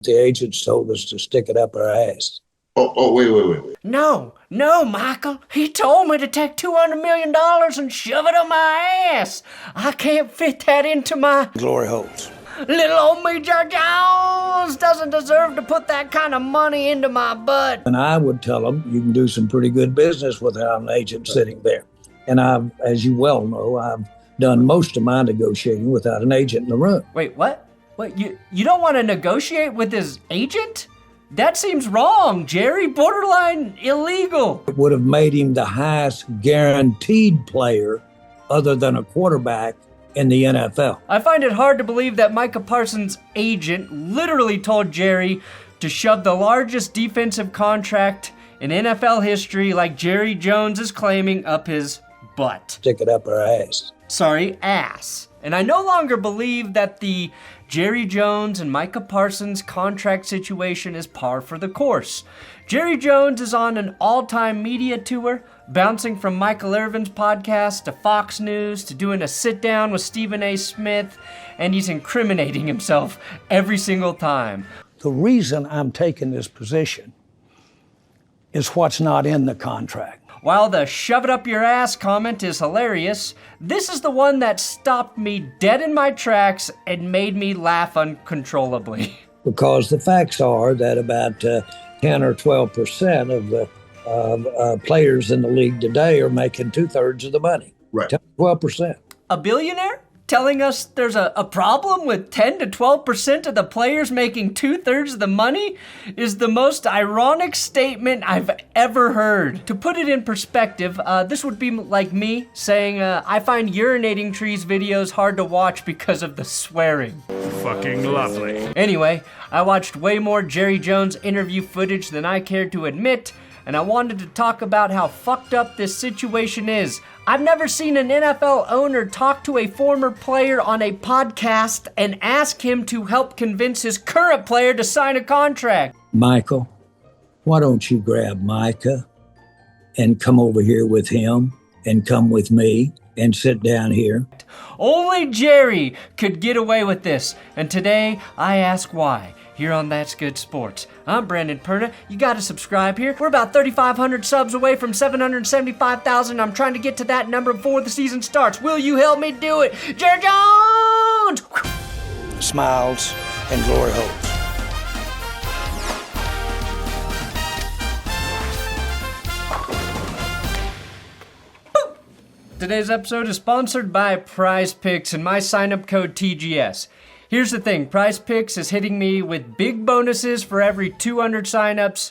The agents told us to stick it up our ass. Wait. No, Michael. He told me to take $200 million and shove it up my ass. I can't fit that into my glory holes. Little old me, George Jones, doesn't deserve to put that kind of money into my butt. And I would tell them, you can do some pretty good business without an agent sitting there. And I've, as you well know, I've done most of my negotiating without an agent in the room. Wait, what? You don't want to negotiate with his agent? That seems wrong, Jerry. Borderline illegal. It would have made him the highest guaranteed player other than a quarterback in the NFL. I find it hard to believe that Micah Parsons' agent literally told Jerry to shove the largest defensive contract in NFL history, like Jerry Jones is claiming, up his butt. Stick it up our ass. Sorry, ass. And I no longer believe that the Jerry Jones and Micah Parsons contract situation is par for the course. Jerry Jones is on an all-time media tour, bouncing from Michael Irvin's podcast to Fox News to doing a sit-down with Stephen A. Smith, and he's incriminating himself every single time. The reason I'm taking this position is what's not in the contract. While the shove it up your ass comment is hilarious, this is the one that stopped me dead in my tracks and made me laugh uncontrollably. Because the facts are that about 10 or 12% of the players in the league today are making 2/3 of the money. Right. 10, 12%. A billionaire telling us there's a problem with 10 to 12% of the players making 2/3 of the money is the most ironic statement I've ever heard. To put it in perspective, this would be like me saying, I find urinating trees videos hard to watch because of the swearing. Fucking lovely. Anyway, I watched way more Jerry Jones interview footage than I cared to admit, and I wanted to talk about how fucked up this situation is. I've never seen an NFL owner talk to a former player on a podcast and ask him to help convince his current player to sign a contract. Michael, why don't you grab Micah and come over here with him and come with me and sit down here? Only Jerry could get away with this, and today I ask why. Here on That's Good Sports. I'm Brandon Perna. You gotta subscribe here. We're about 3,500 subs away from 775,000. I'm trying to get to that number before the season starts. Will you help me do it? Jerry Jones! Smiles and glory holes. Today's episode is sponsored by Prize Picks and my sign-up code TGS. Here's the thing, Prize Picks is hitting me with big bonuses for every 200 signups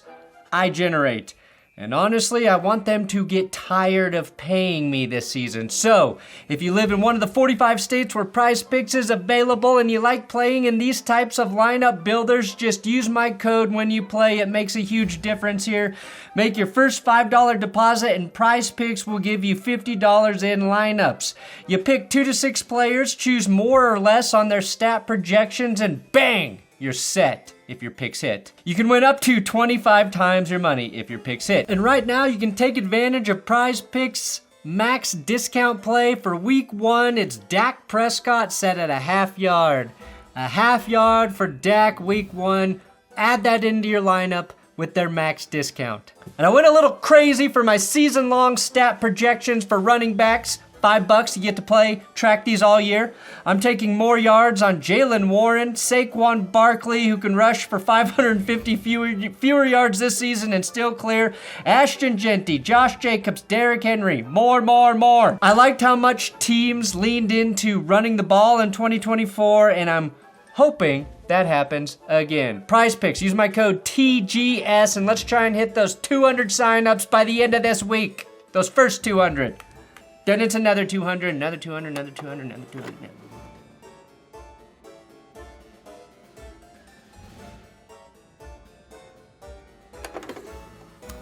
I generate. And honestly, I want them to get tired of paying me this season. So, if you live in one of the 45 states where Prize Picks is available and you like playing in these types of lineup builders, just use my code when you play. It makes a huge difference here. Make your first $5 deposit and Prize Picks will give you $50 in lineups. You pick 2 to 6 players, choose more or less on their stat projections, and bang! You're set if your picks hit. You can win up to 25 times your money if your picks hit. And right now you can take advantage of Prize Picks max discount play for week 1. It's Dak Prescott set at a half yard. A half yard for Dak week 1. Add that into your lineup with their max discount. And I went a little crazy for my season-long stat projections for running backs. $5, you get to play, track these all year. I'm taking more yards on Jalen Warren, Saquon Barkley, who can rush for 550 fewer yards this season and still clear, Ashton Genty, Josh Jacobs, Derrick Henry, more. I liked how much teams leaned into running the ball in 2024, and I'm hoping that happens again. Prize Picks, use my code TGS, and let's try and hit those 200 signups by the end of this week. Those first 200. Then it's another 200, another 200, another 200, another 200.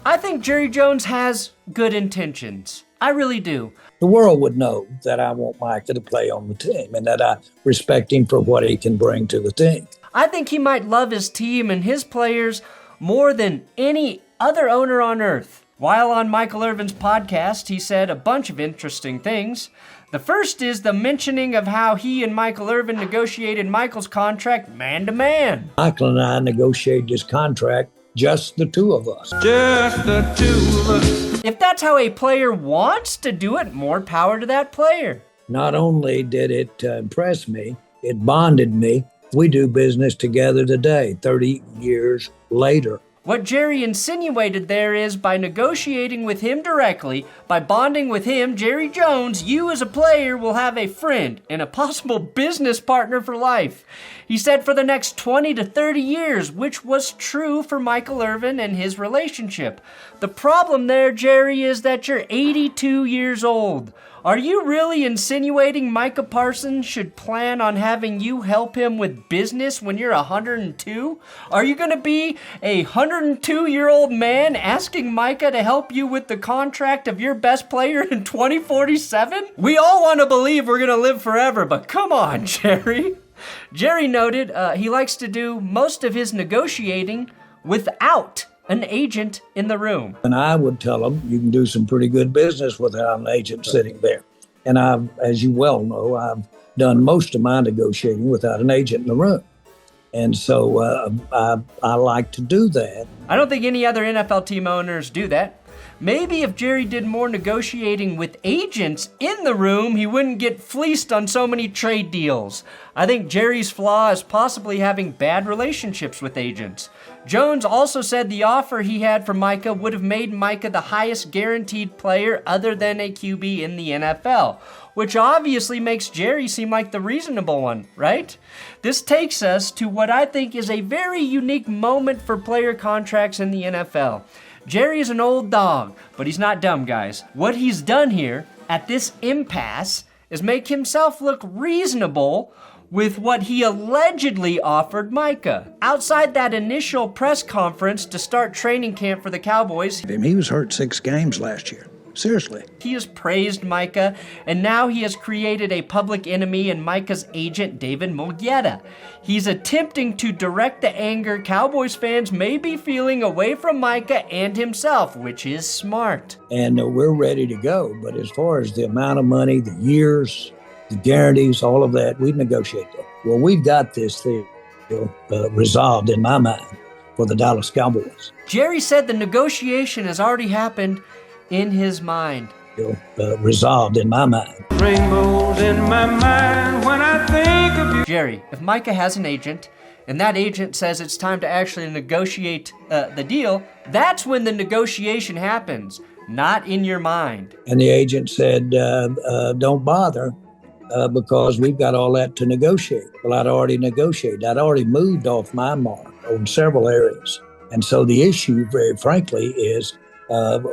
I think Jerry Jones has good intentions. I really do. The world would know that I want Micah to play on the team and that I respect him for what he can bring to the team. I think he might love his team and his players more than any other owner on earth. While on Michael Irvin's podcast, he said a bunch of interesting things. The first is the mentioning of how he and Michael Irvin negotiated Michael's contract man to man. Michael and I negotiated this contract, just the two of us. Just the two of us. If that's how a player wants to do it, more power to that player. Not only did it impress me, it bonded me. We do business together today, 30 years later. What Jerry insinuated there is by negotiating with him directly, by bonding with him, Jerry Jones, you as a player will have a friend and a possible business partner for life. He said for the next 20 to 30 years, which was true for Michael Irvin and his relationship. The problem there, Jerry, is that you're 82 years old. Are you really insinuating Micah Parsons should plan on having you help him with business when you're 102? Are you going to be a 102-year-old man asking Micah to help you with the contract of your best player in 2047? We all want to believe we're going to live forever, but come on, Jerry. Jerry noted he likes to do most of his negotiating without an agent in the room. And I would tell them, you can do some pretty good business without an agent sitting there. And as you well know, I've done most of my negotiating without an agent in the room. And so I like to do that. I don't think any other NFL team owners do that. Maybe if Jerry did more negotiating with agents in the room, he wouldn't get fleeced on so many trade deals. I think Jerry's flaw is possibly having bad relationships with agents. Jones also said the offer he had for Micah would have made Micah the highest guaranteed player other than a QB in the NFL, which obviously makes Jerry seem like the reasonable one, right? This takes us to what I think is a very unique moment for player contracts in the NFL. Jerry is an old dog, but he's not dumb, guys. What he's done here, at this impasse, is make himself look reasonable with what he allegedly offered Micah. Outside that initial press conference to start training camp for the Cowboys, He was hurt 6 games last year. Seriously. he has praised Micah, and now he has created a public enemy in Micah's agent, David Mulgeta. He's attempting to direct the anger Cowboys fans may be feeling away from Micah and himself, which is smart. And we're ready to go. But as far as the amount of money, the years, the guarantees, all of that, we negotiate that. Well, we've got this thing resolved in my mind for the Dallas Cowboys. Jerry said the negotiation has already happened in his mind. Resolved in my mind. Rainbows in my mind when I think of you. Jerry, if Micah has an agent, and that agent says it's time to actually negotiate the deal, that's when the negotiation happens, not in your mind. And the agent said, don't bother because we've got all that to negotiate. Well, I'd already negotiated. I'd already moved off my mark on several areas. And so the issue, very frankly, is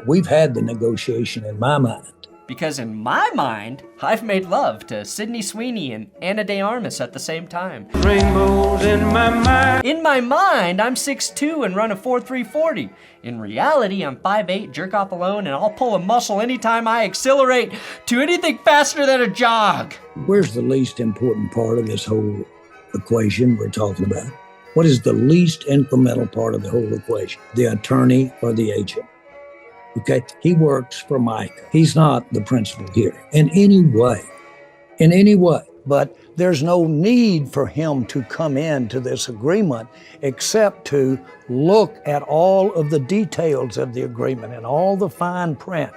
we've had the negotiation in my mind. Because in my mind, I've made love to Sydney Sweeney and Anna De Armas at the same time. Rainbows in my mind. In my mind, I'm 6'2" and run a 4.3 40. In reality, I'm 5'8", jerk off alone, and I'll pull a muscle anytime I accelerate to anything faster than a jog. Where's the least important part of this whole equation we're talking about? What is the least incremental part of the whole equation? The attorney or the agent? Okay, he works for Micah. He's not the principal here in any way. But there's no need for him to come into this agreement except to look at all of the details of the agreement and all the fine print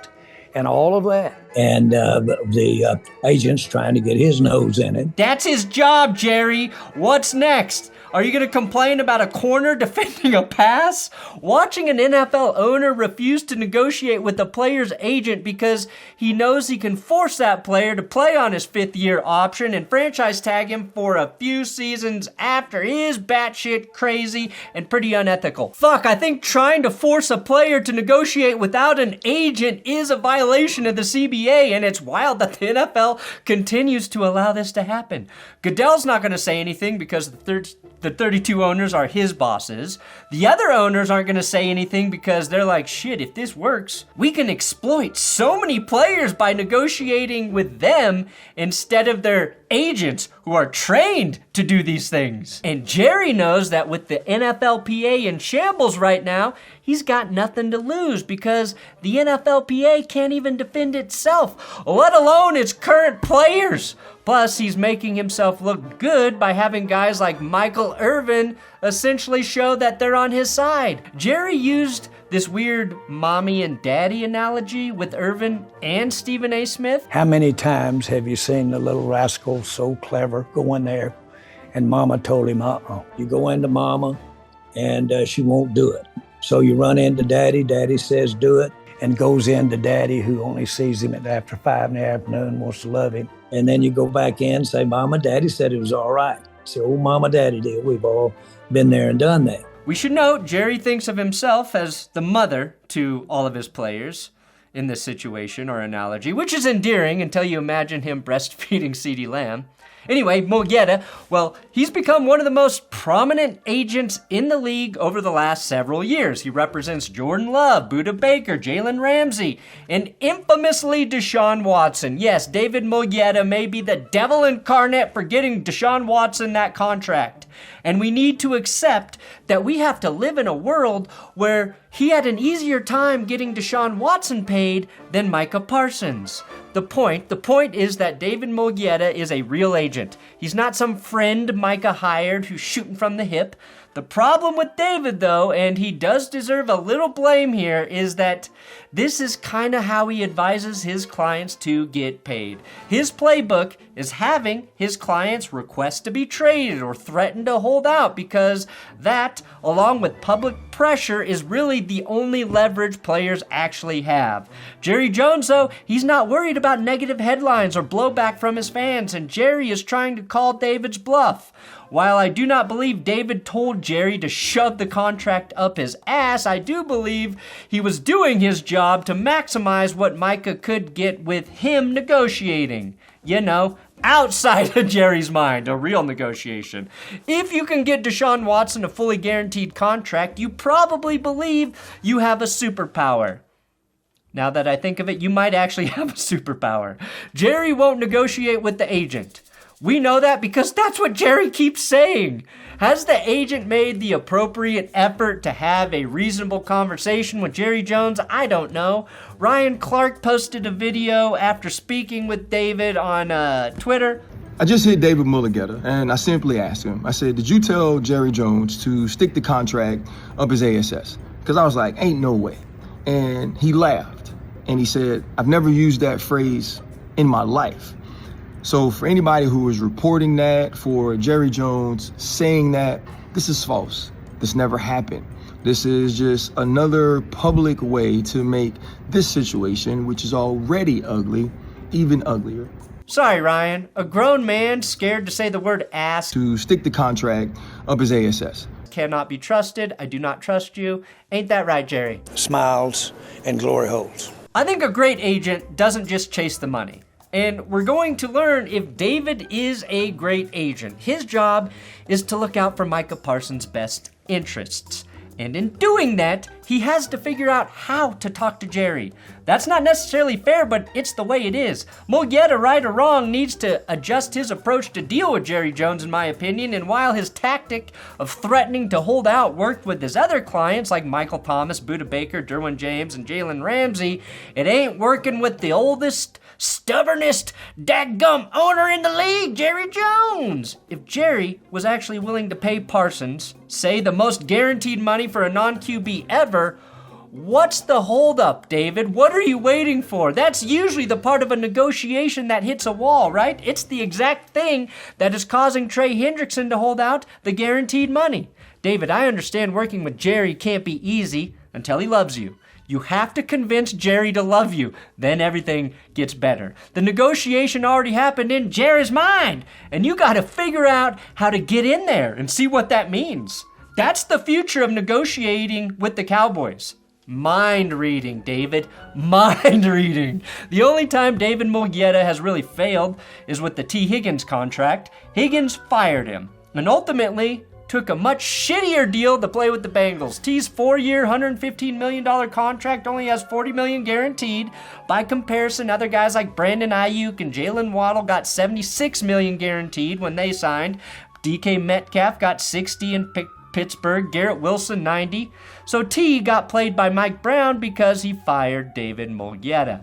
and all of that. And the agent's trying to get his nose in it. That's his job, Jerry. What's next? Are you going to complain about a corner defending a pass? Watching an NFL owner refuse to negotiate with a player's agent because he knows he can force that player to play on his 5th-year option and franchise tag him for a few seasons after is batshit crazy and pretty unethical. Fuck, I think trying to force a player to negotiate without an agent is a violation of the CBA, and it's wild that the NFL continues to allow this to happen. Goodell's not going to say anything because the 32 owners are his bosses. The other owners aren't going to say anything because they're like, shit, if this works, we can exploit so many players by negotiating with them instead of their agents, who are trained to do these things. And Jerry knows that with the NFLPA in shambles right now, he's got nothing to lose because the NFLPA can't even defend itself, let alone its current players. Plus, he's making himself look good by having guys like Michael Irvin essentially show that they're on his side. Jerry used this weird mommy and daddy analogy with Irvin and Stephen A. Smith. How many times have you seen the little rascal so clever go in there and mama told him, you go into mama and she won't do it. So you run into daddy, daddy says do it, and goes into daddy who only sees him after 5 in the afternoon, wants to love him. And then you go back in and say, mama, daddy said it was all right. So, oh, mama, daddy did. We've all been there and done that. We should note, Jerry thinks of himself as the mother to all of his players in this situation or analogy, which is endearing until you imagine him breastfeeding CeeDee Lamb. Anyway, Mulugheta, well, he's become one of the most prominent agents in the league over the last several years. He represents Jordan Love, Budda Baker, Jalen Ramsey, and infamously Deshaun Watson. Yes, David Mulugheta may be the devil incarnate for getting Deshaun Watson that contract. And we need to accept that we have to live in a world where he had an easier time getting Deshaun Watson paid than Micah Parsons. The point is that David Mulugheta is a real agent. He's not some friend Micah hired who's shooting from the hip. The problem with David, though, and he does deserve a little blame here, is that this is kind of how he advises his clients to get paid. His playbook is having his clients request to be traded or threaten to hold out because that, along with public pressure, is really the only leverage players actually have. Jerry Jones, though, he's not worried about negative headlines or blowback from his fans, and Jerry is trying to call David's bluff. While I do not believe David told Jerry to shove the contract up his ass, I do believe he was doing his job to maximize what Micah could get with him negotiating. You know, outside of Jerry's mind, a real negotiation. If you can get Deshaun Watson a fully guaranteed contract, you probably believe you have a superpower. Now that I think of it, you might actually have a superpower. Jerry won't negotiate with the agent. We know that because that's what Jerry keeps saying. Has the agent made the appropriate effort to have a reasonable conversation with Jerry Jones? I don't know. Ryan Clark posted a video after speaking with David on Twitter. I just hit David Mulugheta and I simply asked him, I said, did you tell Jerry Jones to stick the contract up his ASS? Because I was like, ain't no way. And he laughed and he said, I've never used that phrase in my life. So for anybody who is reporting that, for Jerry Jones saying that, this is false. This never happened. This is just another public way to make this situation, which is already ugly, even uglier. Sorry, Ryan. A grown man scared to say the word ass. To stick the contract up his ASS. Cannot be trusted. I do not trust you. Ain't that right, Jerry? Smiles and glory holes. I think a great agent doesn't just chase the money. And we're going to learn if David is a great agent. His job is to look out for Micah Parsons' best interests. And in doing that, he has to figure out how to talk to Jerry. That's not necessarily fair, but it's the way it is. Mulugheta, right or wrong, needs to adjust his approach to deal with Jerry Jones, in my opinion. And while his tactic of threatening to hold out worked with his other clients like Michael Thomas, Budda Baker, Derwin James, and Jalen Ramsey, it ain't working with the oldest, stubbornest, dadgum owner in the league, Jerry Jones. If Jerry was actually willing to pay Parsons, say the most guaranteed money for a non-QB ever, what's the holdup, David? What are you waiting for? That's usually the part of a negotiation that hits a wall, right? It's the exact thing that is causing Trey Hendrickson to hold out the guaranteed money. David, I understand working with Jerry can't be easy until he loves you. You have to convince Jerry to love you. Then everything gets better. The negotiation already happened in Jerry's mind, and you got to figure out how to get in there and see what that means. That's the future of negotiating with the Cowboys. Mind reading, David. Mind reading. The only time David Mulugheta has really failed is with the T. Higgins contract. Higgins fired him. And ultimately, took a much shittier deal to play with the Bengals. T's 4-year, $115 million contract only has $40 million guaranteed. By comparison, other guys like Brandon Ayuk and Jalen Waddle got $76 million guaranteed when they signed. DK Metcalf got $60 in Pittsburgh, Garrett Wilson $90. So T got played by Mike Brown because he fired David Mulugheta.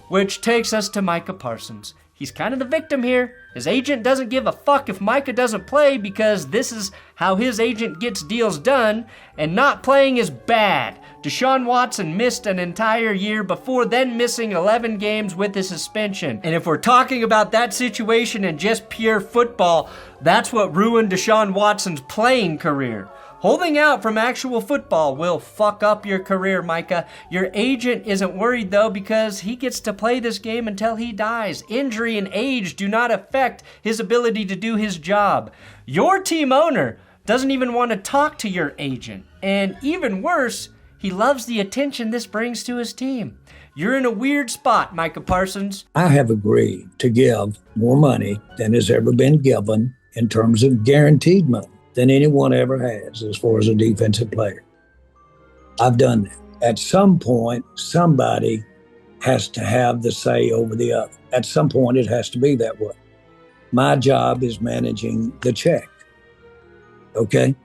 Which takes us to Micah Parsons. He's kind of the victim here. His agent doesn't give a fuck if Micah doesn't play because this is how his agent gets deals done, and not playing is bad. Deshaun Watson missed an entire year before then missing 11 games with a suspension. And if we're talking about that situation and just pure football, that's what ruined Deshaun Watson's playing career. Holding out from actual football will fuck up your career, Micah. Your agent isn't worried, though, because he gets to play this game until he dies. Injury and age do not affect his ability to do his job. Your team owner doesn't even want to talk to your agent. And even worse, he loves the attention this brings to his team. You're in a weird spot, Micah Parsons. I have agreed to give more money than has ever been given in terms of guaranteed money than anyone ever has as far as a defensive player. I've done that. At some point, somebody has to have the say over the other. At some point, it has to be that way. My job is managing the check. Okay?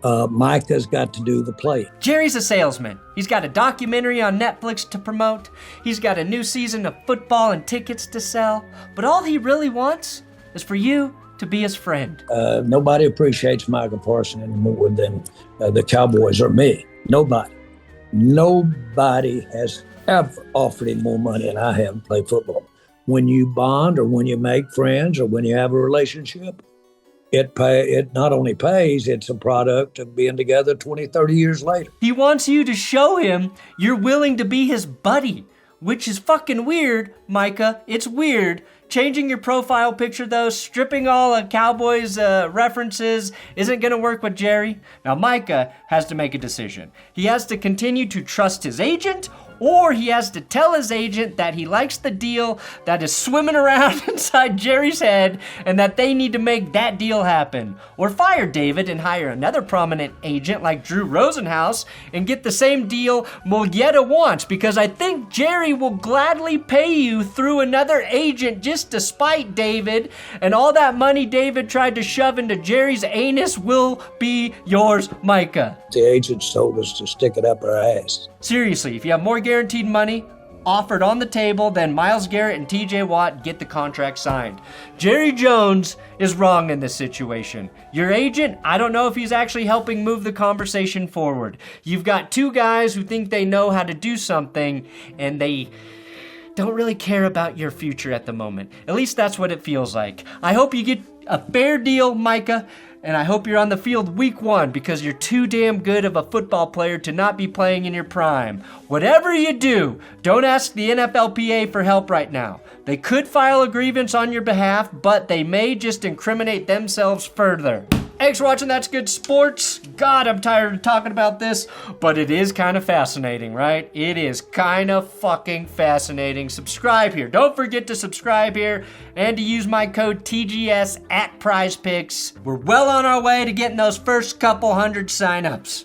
Micah's got to do the play. Jerry's a salesman. He's got a documentary on Netflix to promote. He's got a new season of football and tickets to sell. But all he really wants is for you to be his friend. Nobody appreciates Micah Parsons any more than the Cowboys or me. Nobody. Nobody has ever offered him more money than I have to play football. When you bond or when you make friends or when you have a relationship, it not only pays, it's a product of being together 20, 30 years later. He wants you to show him you're willing to be his buddy, which is fucking weird, Micah. It's weird. Changing your profile picture, though, stripping all of Cowboys references isn't going to work with Jerry. Now, Micah has to make a decision. He has to continue to trust his agent, or he has to tell his agent that he likes the deal that is swimming around inside Jerry's head and that they need to make that deal happen. Or fire David and hire another prominent agent like Drew Rosenhaus and get the same deal Mulugheta wants, because I think Jerry will gladly pay you through another agent just to spite David, and all that money David tried to shove into Jerry's anus will be yours, Micah. The agents told us to stick it up our ass. Seriously, if you have more guaranteed money offered on the table, then Myles Garrett and TJ Watt get the contract signed. Jerry Jones is wrong in this situation. Your agent, I don't know if he's actually helping move the conversation forward. You've got two guys who think they know how to do something, and they don't really care about your future at the moment. At least that's what it feels like. I hope you get a fair deal, Micah, and I hope you're on the field week 1 because you're too damn good of a football player to not be playing in your prime. Whatever you do, don't ask the NFLPA for help right now. They could file a grievance on your behalf, but they may just incriminate themselves further. Thanks for watching That's Good Sports. God, I'm tired of talking about this, but it is kind of fascinating, right? It is kind of fucking fascinating. Subscribe here. Don't forget to subscribe here and to use my code TGS at PrizePicks. We're well on our way to getting those first couple hundred signups.